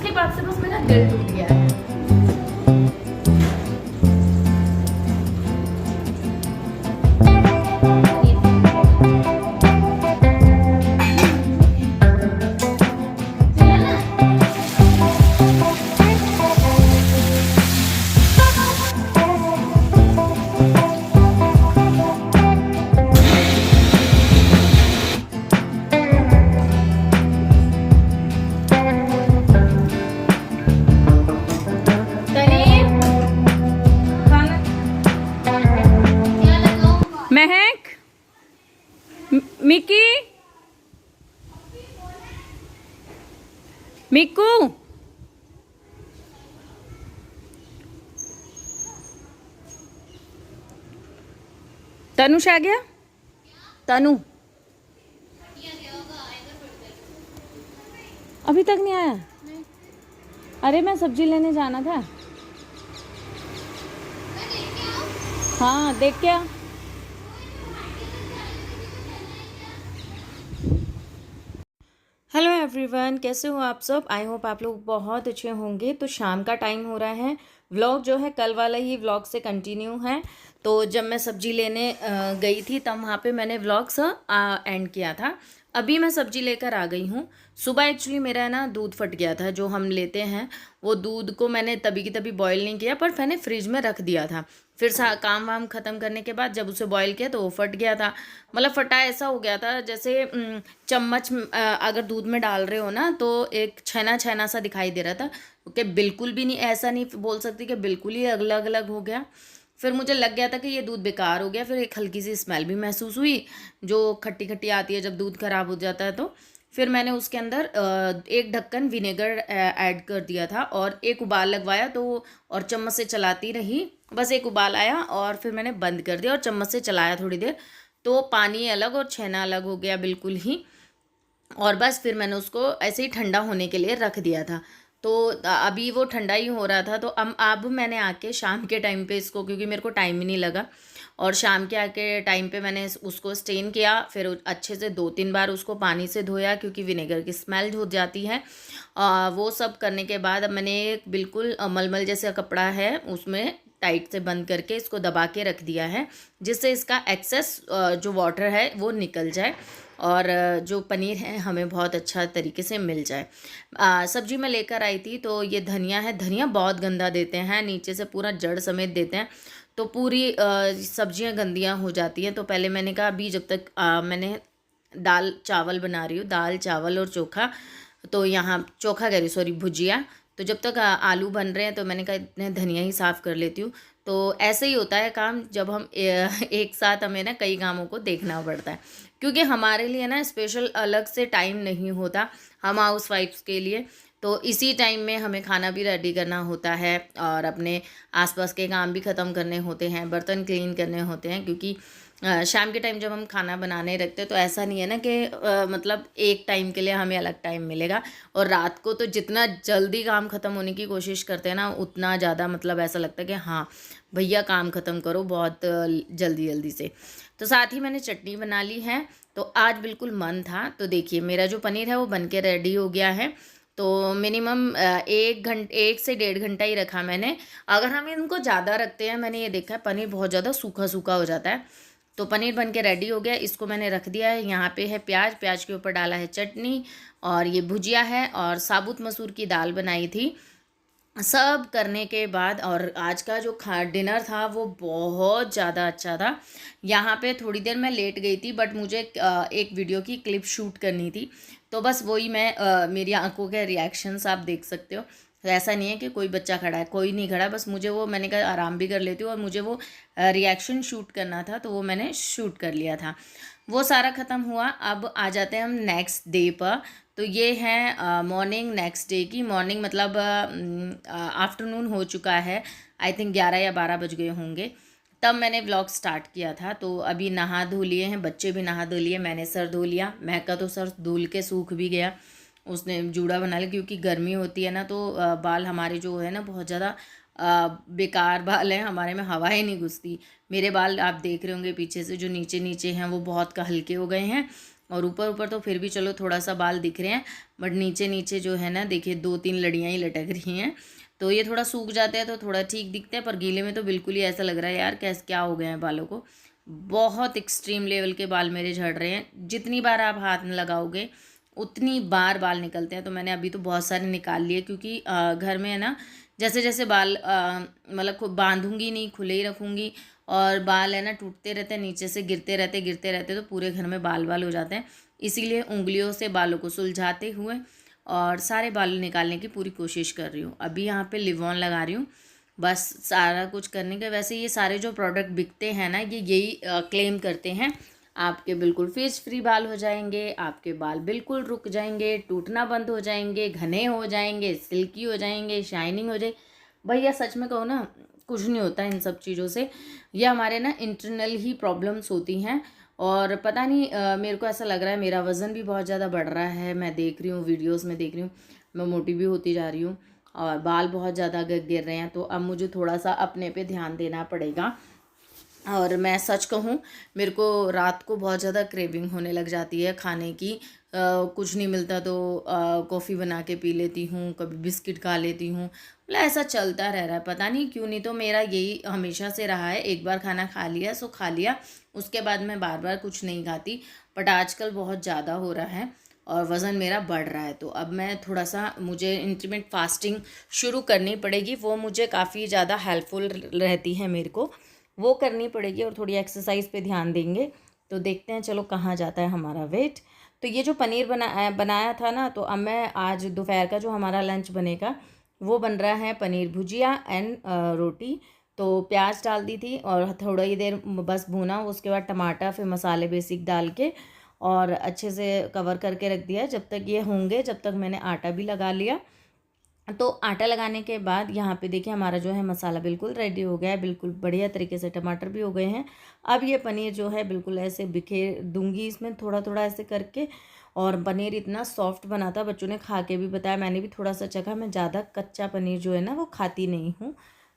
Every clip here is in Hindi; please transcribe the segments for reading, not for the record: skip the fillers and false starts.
उसके बाद से बस मेरा दिल टूट गया है। महक, मिकी, मिक्कू, तनुष आ गया? तनु अभी तक नहीं आया? अरे मैं सब्जी लेने जाना था। हाँ देख क्या। हेलो एवरीवन, कैसे हो आप सब? आई होप आप लोग बहुत अच्छे होंगे। तो शाम का टाइम हो रहा है। व्लॉग जो है कल वाला ही व्लॉग से कंटिन्यू है। तो जब मैं सब्जी लेने गई थी तब वहाँ पे मैंने व्लॉग्स एंड किया था। अभी मैं सब्जी लेकर आ गई हूँ। सुबह एक्चुअली मेरा ना दूध फट गया था, जो हम लेते हैं वो दूध को मैंने तभी की तभी बॉईल नहीं किया, पर मैंने फ्रिज में रख दिया था। फिर काम वाम ख़त्म करने के बाद जब उसे बॉईल किया तो वो फट गया था। मतलब फटा ऐसा हो गया था जैसे चम्मच अगर दूध में डाल रहे हो ना तो एक छेना छेना सा दिखाई दे रहा था। कि बिल्कुल भी नहीं, ऐसा नहीं बोल सकती कि बिल्कुल ही अलग अलग हो गया। फिर मुझे लग गया था कि ये दूध बेकार हो गया। फिर एक हल्की सी स्मेल भी महसूस हुई, जो खट्टी खट्टी आती है जब दूध ख़राब हो जाता है। तो फिर मैंने उसके अंदर एक ढक्कन विनेगर ऐड कर दिया था और एक उबाल लगवाया। तो और चम्मच से चलाती रही, बस एक उबाल आया और फिर मैंने बंद कर दिया और चम्मच से चलाया थोड़ी देर। तो पानी अलग और छेना अलग हो गया बिल्कुल ही। और बस फिर मैंने उसको ऐसे ही ठंडा होने के लिए रख दिया था। तो अभी वो ठंडा ही हो रहा था। तो अब मैंने आके शाम के टाइम पे इसको, क्योंकि मेरे को टाइम ही नहीं लगा, और शाम के आके टाइम पे मैंने उसको स्टेन किया। फिर अच्छे से 2-3 बार उसको पानी से धोया, क्योंकि विनेगर की स्मेल हो जाती है। वो सब करने के बाद अब मैंने एक बिल्कुल मलमल जैसा कपड़ा है उसमें टाइट से बंद करके इसको दबा के रख दिया है, जिससे इसका एक्सेस जो वाटर है वो निकल जाए और जो पनीर है हमें बहुत अच्छा तरीके से मिल जाए। सब्जी में लेकर आई थी तो ये धनिया है। धनिया बहुत गंदा देते हैं, नीचे से पूरा जड़ समेत देते हैं, तो पूरी सब्जियां गंदियां हो जाती हैं। तो पहले मैंने कहा अभी जब तक मैंने दाल चावल बना रही हूँ, दाल चावल और चोखा, तो यहाँ चोखा कह रही, सॉरी भुजिया। तो जब तक आलू बन रहे हैं तो मैंने कहा इतने धनिया ही साफ़ कर लेती हूँ। तो ऐसे ही होता है काम, जब हम एक साथ हमें ना कई कामों को देखना पड़ता है, क्योंकि हमारे लिए ना स्पेशल अलग से टाइम नहीं होता हम हाउस वाइफ्स के लिए। तो इसी टाइम में हमें खाना भी रेडी करना होता है और अपने आसपास के काम भी ख़त्म करने होते हैं, बर्तन क्लीन करने होते हैं। क्योंकि शाम के टाइम जब हम खाना बनाने रखते हैं तो ऐसा नहीं है ना कि मतलब एक टाइम के लिए हमें अलग टाइम मिलेगा। और रात को तो जितना जल्दी काम ख़त्म होने की कोशिश करते हैं ना, उतना ज़्यादा मतलब ऐसा लगता है कि हाँ भैया काम ख़त्म करो बहुत जल्दी जल्दी से। तो साथ ही मैंने चटनी बना ली है। तो आज बिल्कुल मन था। तो देखिए मेरा जो पनीर है वो बन के रेडी हो गया है। तो मिनिमम 1 से 1.5 घंटा ही रखा मैंने। अगर हम इनको ज़्यादा रखते हैं, मैंने ये देखा है पनीर बहुत ज़्यादा सूखा सूखा हो जाता है। तो पनीर बन के रेडी हो गया, इसको मैंने रख दिया है। यहाँ पे है प्याज, प्याज के ऊपर डाला है चटनी, और ये भुजिया है, और साबुत मसूर की दाल बनाई थी। सब करने के बाद, और आज का जो डिनर था वो बहुत ज़्यादा अच्छा था। यहाँ पे थोड़ी देर मैं लेट गई थी, बट मुझे एक वीडियो की क्लिप शूट करनी थी। तो बस वही मैं मेरी आंखों के रिएक्शंस आप देख सकते हो। तो ऐसा नहीं है कि कोई बच्चा खड़ा है, कोई नहीं खड़ा, बस मुझे वो, मैंने कहा आराम भी कर लेती हूँ, और मुझे वो रिएक्शन शूट करना था तो वो मैंने शूट कर लिया था। वो सारा ख़त्म हुआ। अब आ जाते हैं हम नेक्स्ट डे पर। तो ये है मॉर्निंग नेक्स्ट डे की। मॉर्निंग मतलब आफ्टरनून हो चुका है, आई थिंक 11 या 12 बज गए होंगे, तब मैंने व्लॉग स्टार्ट किया था। तो अभी नहा धो लिए हैं, बच्चे भी नहा धो लिए, मैंने सर धो लिया। महक का तो सर धुल के सूख भी गया, उसने जूड़ा बना लिया। क्योंकि गर्मी होती है ना, तो बाल हमारे जो है ना बहुत ज़्यादा बेकार बाल हैं, हमारे में हवा ही नहीं घुसती। मेरे बाल आप देख रहे होंगे पीछे से जो नीचे नीचे हैं वो बहुत हल्के हो गए हैं, और ऊपर ऊपर तो फिर भी चलो थोड़ा सा बाल दिख रहे हैं, बट नीचे नीचे जो है ना देखिए 2-3 लड़ियाँ ही लटक रही हैं। तो ये थोड़ा सूख जाते हैं तो थोड़ा ठीक दिखते हैं, पर गीले में तो बिल्कुल ही ऐसा लग रहा है यार कैसे क्या हो गया है बालों को। बहुत एक्सट्रीम लेवल के बाल मेरे झड़ रहे हैं। जितनी बार आप हाथ में लगाओगे उतनी बार बाल निकलते हैं। तो मैंने अभी तो बहुत सारे निकाल लिए, क्योंकि घर में है ना जैसे जैसे बाल मतलब बांधूंगी नहीं, खुले ही रखूँगी, और बाल है ना टूटते रहते हैं, नीचे से गिरते रहते तो पूरे घर में बाल बाल हो जाते हैं। इसीलिए उंगलियों से बालों को सुलझाते हुए और सारे बाल निकालने की पूरी कोशिश कर रही हूँ। अभी यहाँ पे लिव ऑन लगा रही हूँ, बस सारा कुछ करने के। वैसे ये सारे जो प्रोडक्ट बिकते हैं ना ये यही क्लेम करते हैं, आपके बिल्कुल फेज फ्री बाल हो जाएंगे, आपके बाल बिल्कुल रुक जाएंगे, टूटना बंद हो जाएंगे, घने हो जाएंगे, सिल्की हो जाएंगे, शाइनिंग हो जाए। भैया सच में कहो ना कुछ नहीं होता इन सब चीज़ों से। ये हमारे ना इंटरनल ही प्रॉब्लम्स होती हैं। और पता नहीं मेरे को ऐसा लग रहा है मेरा वज़न भी बहुत ज़्यादा बढ़ रहा है। मैं देख रही हूँ वीडियोस में, देख रही हूँ मैं मोटी भी होती जा रही हूँ और बाल बहुत ज़्यादा गिर रहे हैं। तो अब मुझे थोड़ा सा अपने पे ध्यान देना पड़ेगा। और मैं सच कहूँ मेरे को रात को बहुत ज़्यादा क्रेविंग होने लग जाती है खाने की। कुछ नहीं मिलता तो कॉफ़ी बना के पी लेती हूँ, कभी बिस्किट खा लेती हूँ। मतलब ऐसा चलता रह रहा है, पता नहीं क्यों। नहीं तो मेरा यही हमेशा से रहा है, एक बार खाना खा लिया सो खा लिया, उसके बाद मैं बार बार कुछ नहीं खाती। बट आजकल बहुत ज़्यादा हो रहा है और वज़न मेरा बढ़ रहा है। तो अब मैं थोड़ा सा, मुझे इंटरमिटेंट फास्टिंग शुरू करनी पड़ेगी। वो मुझे काफ़ी ज़्यादा हेल्पफुल रहती है, मेरे को वो करनी पड़ेगी। और थोड़ी एक्सरसाइज पे ध्यान देंगे तो देखते हैं चलो कहाँ जाता है हमारा वेट। तो ये जो पनीर बनाया था ना, तो अब मैं आज दोपहर का जो हमारा लंच बनेगा वो बन रहा है पनीर भुजिया एंड रोटी। तो प्याज डाल दी थी और थोड़ा ही देर बस भूना, उसके बाद टमाटर फिर मसाले बेसिक डाल के और अच्छे से कवर करके रख दिया। जब तक ये होंगे जब तक मैंने आटा भी लगा लिया। तो आटा लगाने के बाद यहाँ पे देखिए हमारा जो है मसाला बिल्कुल रेडी हो गया है, बिल्कुल बढ़िया तरीके से टमाटर भी हो गए हैं। अब ये पनीर जो है बिल्कुल ऐसे बिखेर दूंगी इसमें थोड़ा थोड़ा ऐसे करके। और पनीर इतना सॉफ्ट बना था, बच्चों ने खा के भी बताया, मैंने भी थोड़ा सा चखा। मैं ज़्यादा कच्चा पनीर जो है ना वो खाती नहीं हूँ,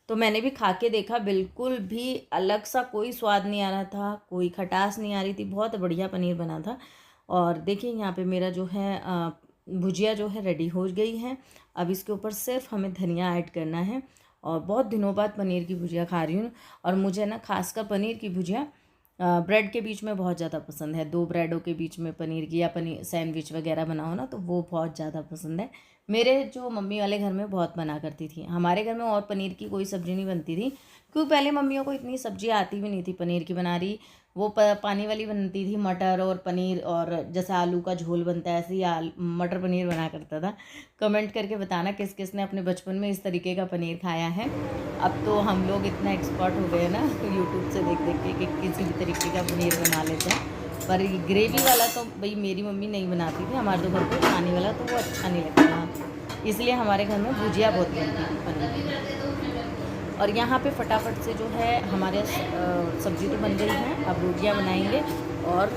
तो मैंने भी खा के देखा, बिल्कुल भी अलग सा कोई स्वाद नहीं आ रहा था, कोई खटास नहीं आ रही थी, बहुत बढ़िया पनीर बना था। और देखिए यहाँ पे मेरा जो है भुजिया जो है रेडी हो गई है। अब इसके ऊपर सिर्फ हमें धनिया ऐड करना है। और बहुत दिनों बाद पनीर की भुजिया खा रही हूँ, और मुझे ना खासकर पनीर की भुजिया ब्रेड के बीच में बहुत ज़्यादा पसंद है। 2 ब्रेडों के बीच में पनीर की या पनीर सैंडविच वगैरह बनाओ ना तो वो बहुत ज़्यादा पसंद है। मेरे जो मम्मी वाले घर में बहुत बना करती थी, हमारे घर में और पनीर की कोई सब्ज़ी नहीं बनती थी, क्योंकि पहले मम्मियों को इतनी सब्ज़ी आती भी नहीं थी पनीर की बना रही। वो पानी वाली बनती थी, मटर और पनीर, और जैसे आलू का झोल बनता है ऐसे ही मटर पनीर बना करता था। कमेंट करके बताना किस किस ने अपने बचपन में इस तरीके का पनीर खाया है। अब तो हम लोग इतना एक्सपर्ट हो गए ना यूट्यूब से देख देख के कि किसी भी तरीके का पनीर बना लेते हैं। पर ग्रेवी वाला तो भाई मेरी मम्मी नहीं बनाती थी, हमारे तो घर पे पानी वाला तो वो अच्छा नहीं लगता था, इसलिए हमारे घर में भुजिया बहुत बनती थी पनीर की। और यहाँ पे फटाफट से जो है हमारे सब्ज़ी तो बन गई है, अब रोटियाँ बनाएंगे और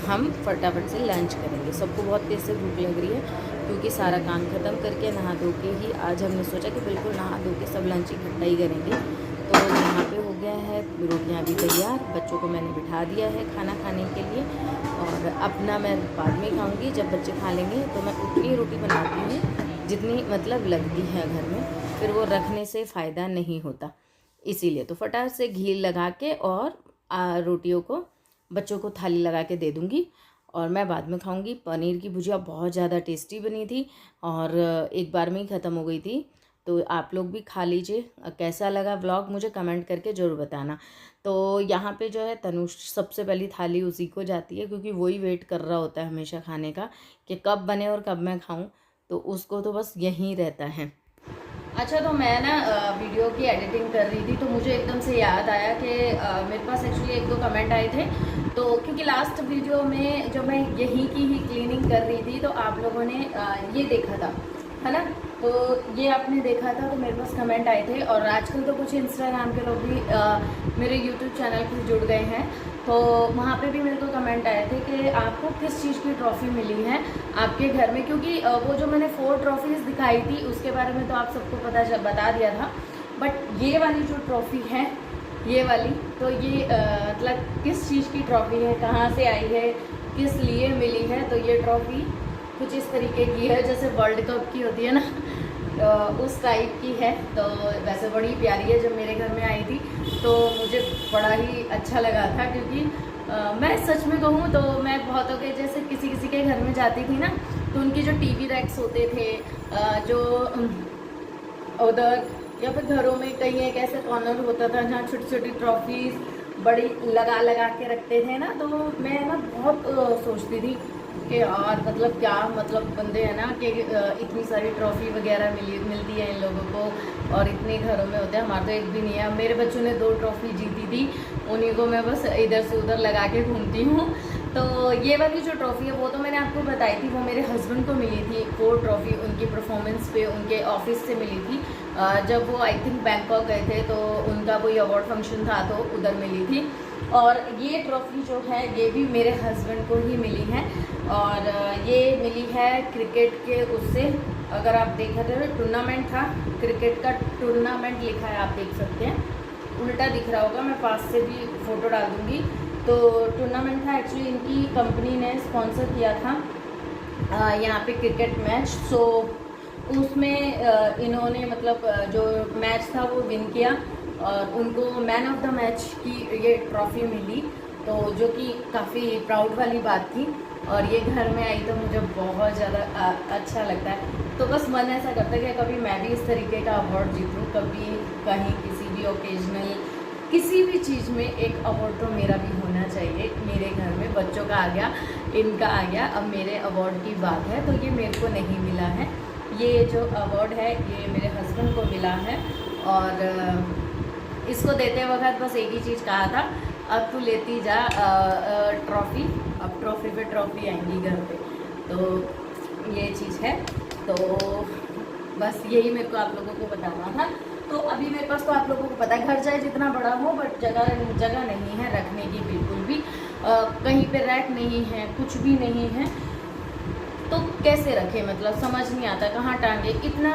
हम फटाफट से लंच करेंगे। सबको बहुत तेज़ से भूख लग रही है, क्योंकि सारा काम ख़त्म करके नहा धो के ही आज हमने सोचा कि बिल्कुल नहा धो के सब लंच इकट्ठा ही करेंगे। तो यहाँ पे हो गया है, रोटियाँ भी तैयार, बच्चों को मैंने बिठा दिया है खाना खाने के लिए। और अपना मैं बाद में खाऊँगी, जब बच्चे खा लेंगे तो मैं उतनी रोटी बनाती हूँ जितनी मतलब लगती है घर में, फिर वो रखने से फ़ायदा नहीं होता। इसीलिए तो फटाफट से घी लगा के और रोटियों को बच्चों को थाली लगा के दे दूँगी और मैं बाद में खाऊँगी। पनीर की भुजिया बहुत ज़्यादा टेस्टी बनी थी और एक बार में ही ख़त्म हो गई थी। तो आप लोग भी खा लीजिए। कैसा लगा व्लॉग मुझे कमेंट करके ज़रूर बताना। तो यहाँ पे जो है तनुष सबसे पहली थाली उसी को जाती है, क्योंकि वही वेट कर रहा होता है हमेशा खाने का कि कब बने और कब मैं खाऊँ, तो उसको तो बस यहीं रहता है। अच्छा, तो मैं ना वीडियो की एडिटिंग कर रही थी तो मुझे एकदम से याद आया कि मेरे पास एक्चुअली 1-2 कमेंट आए थे। तो क्योंकि लास्ट वीडियो में जब मैं यहीं की ही क्लीनिंग कर रही थी तो आप लोगों ने ये देखा था, है ना, तो ये आपने देखा था, तो मेरे पास कमेंट आए थे। और आजकल तो कुछ इंस्टाग्राम के लोग भी मेरे यूट्यूब चैनल पर जुड़ गए हैं, तो वहाँ पे भी मेरे को कमेंट आए थे कि आपको किस चीज़ की ट्रॉफ़ी मिली है आपके घर में, क्योंकि वो जो मैंने 4 ट्रॉफ़ीज़ दिखाई थी उसके बारे में तो आप सबको बता दिया था, बट ये वाली जो ट्रॉफ़ी है ये वाली। तो ये मतलब किस चीज़ की ट्रॉफ़ी है, कहाँ से आई है, किस लिए मिली है। तो ये ट्रॉफ़ी कुछ इस तरीके की है जैसे वर्ल्ड कप की होती है ना, उस टाइप की है। तो वैसे बड़ी प्यारी है। जब मेरे घर में आई थी तो मुझे बड़ा ही अच्छा लगा था, क्योंकि मैं सच में कहूँ तो मैं बहुतों के जैसे किसी किसी के घर में जाती थी ना, तो उनकी जो टीवी रैक्स होते थे, जो उधर या फिर घरों में कहीं एक ऐसे कॉर्नर होता था जहाँ छोटी छोटी ट्रॉफीज बड़ी लगा लगा के रखते थे ना, तो मैं ना बहुत सोचती थी कि यार मतलब क्या मतलब बंदे हैं ना कि इतनी सारी ट्रॉफी वगैरह मिलती है इन लोगों को, और इतने घरों में होते हैं। हमारा तो एक भी नहीं है। मेरे बच्चों ने 2 ट्रॉफी जीती थी, उन्हीं को मैं बस इधर से उधर लगा के घूमती हूँ। तो ये वाली जो ट्रॉफ़ी है वो तो मैंने आपको बताई थी, वो मेरे हस्बैंड को मिली थी। वो ट्रॉफ़ी उनकी परफॉर्मेंस पे उनके ऑफिस से मिली थी। जब वो आई थिंक बैंकॉक गए थे तो उनका कोई अवार्ड फंक्शन था तो उधर मिली थी। और ये ट्रॉफ़ी जो है ये भी मेरे हस्बैंड को ही मिली है, और ये मिली है क्रिकेट के उससे। अगर आप देख रहे हो टूर्नामेंट था, क्रिकेट का टूर्नामेंट लिखा है, आप देख सकते हैं, उल्टा दिख रहा होगा, मैं पास से भी फ़ोटो डाल दूँगी। तो टूर्नामेंट था, एक्चुअली इनकी कंपनी ने स्पॉन्सर किया था यहाँ पे क्रिकेट मैच। सो उसमें इन्होंने मतलब जो मैच था वो विन किया और उनको मैन ऑफ द मैच की ये ट्रॉफ़ी मिली, तो जो कि काफ़ी प्राउड वाली बात थी। और ये घर में आई तो मुझे बहुत ज़्यादा अच्छा लगता है। तो बस मन ऐसा करता है कि कभी मैं भी इस तरीके का अवार्ड जीतूँ, कभी कहीं किसी भी ओकेजनल किसी भी चीज़ में एक अवार्ड तो मेरा भी होना चाहिए। मेरे घर में बच्चों का आ गया, इनका आ गया, अब मेरे अवार्ड की बात है। तो ये मेरे को नहीं मिला है, ये जो अवार्ड है ये मेरे हस्बैंड को मिला है। और इसको देते वक्त बस एक ही चीज़ कहा था, अब तू लेती जा ट्रॉफ़ी, अब ट्रॉफ़ी पे ट्रॉफ़ी आएंगी घर पे। तो ये चीज़ है। तो बस यही मेरे को आप लोगों को बताना था। तो अभी मेरे पास तो आप लोगों को पता है घर चाहे जितना बड़ा हो बट जगह नहीं है रखने की, बिल्कुल भी कहीं पे रैक नहीं है, कुछ भी नहीं है। तो कैसे रखें, मतलब समझ नहीं आता कहाँ टांगे। इतना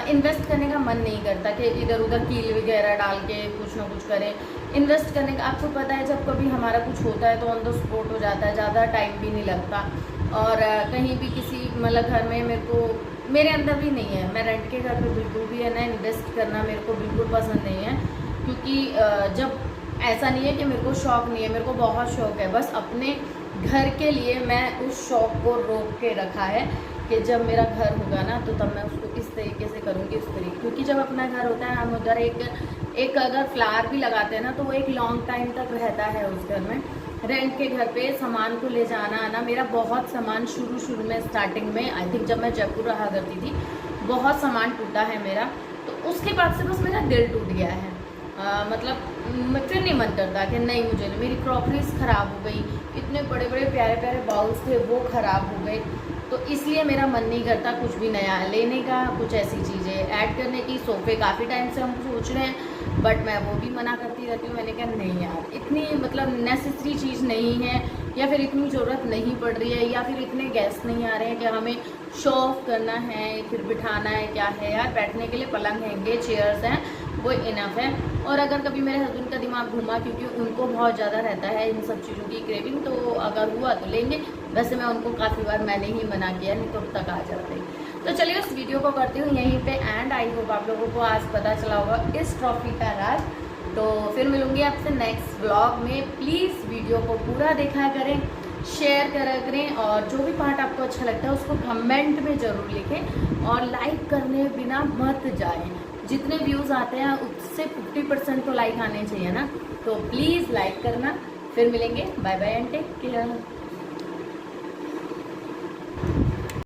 इन्वेस्ट करने का मन नहीं करता कि इधर उधर कील वगैरह डाल के कुछ ना कुछ करें। इन्वेस्ट करने का आपको पता है जब कभी हमारा कुछ होता है तो ऑन द स्पॉट हो जाता है, ज़्यादा टाइम भी नहीं लगता। और कहीं भी किसी मतलब घर में मेरे अंदर भी नहीं है, मैं रेंट के घर पे बिल्कुल भी है ना इन्वेस्ट करना मेरे को बिल्कुल पसंद नहीं है। क्योंकि जब ऐसा नहीं है कि मेरे को शौक़ नहीं है, मेरे को बहुत शौक़ है, बस अपने घर के लिए मैं उस शौक़ को रोक के रखा है कि जब मेरा घर होगा ना तो तब मैं उसको इस तरीके से करूँगी, इस तरीके। क्योंकि जब अपना घर होता है हम उधर एक अगर फ्लावर भी लगाते हैं ना तो वो एक लॉन्ग टाइम तक रहता है उस घर में। रेंट के घर पे सामान को ले जाना आना, मेरा बहुत सामान शुरू में स्टार्टिंग में आई थिंक जब मैं जयपुर रहा करती थी बहुत सामान टूटा है मेरा। तो उसके बाद से बस मेरा दिल टूट गया है। मतलब फिर नहीं मन करता कि नहीं मुझे नहीं। मेरी क्रॉकरीज ख़राब हो गई, इतने बड़े बड़े प्यारे प्यारे बाउल्स थे वो ख़राब हो गए। तो इसलिए मेरा मन नहीं करता कुछ भी नया लेने का, कुछ ऐसी चीज़ें ऐड करने की। सोफ़े काफ़ी टाइम से हम सोच रहे हैं बट मैं वो भी मना करती रहती हूँ। मैंने कहा नहीं यार, इतनी मतलब नेसेसरी चीज़ नहीं है, या फिर इतनी ज़रूरत नहीं पड़ रही है, या फिर इतने गेस्ट नहीं आ रहे हैं कि हमें शो ऑफ करना है, फिर बिठाना है। क्या है यार, बैठने के लिए पलंग हैंगे, चेयर्स हैं, वो इनफ है। और अगर कभी मेरे हस्बैंड का दिमाग घूमा, क्योंकि उनको बहुत ज़्यादा रहता है इन सब चीज़ों की क्रेविंग, तो अगर हुआ तो लेंगे। वैसे मैं उनको काफ़ी बार मैंने ही मना किया, नहीं तो अब तक आ जाते। तो चलिए उस वीडियो को करती हूँ यहीं पे एंड। आई होप आप लोगों को आज पता चला होगा इस ट्रॉफ़ी का राज। तो फिर मिलूँगी आपसे नेक्स्ट व्लॉग में। प्लीज़ वीडियो को पूरा देखा करें, शेयर करा करें, और जो भी पार्ट आपको अच्छा लगता है उसको कमेंट में ज़रूर लिखें, और लाइक करने बिना मत जाएं। जितने व्यूज़ आते हैं उससे 50% तो लाइक आने चाहिए ना, तो प्लीज़ लाइक करना। फिर मिलेंगे, bye bye and take care.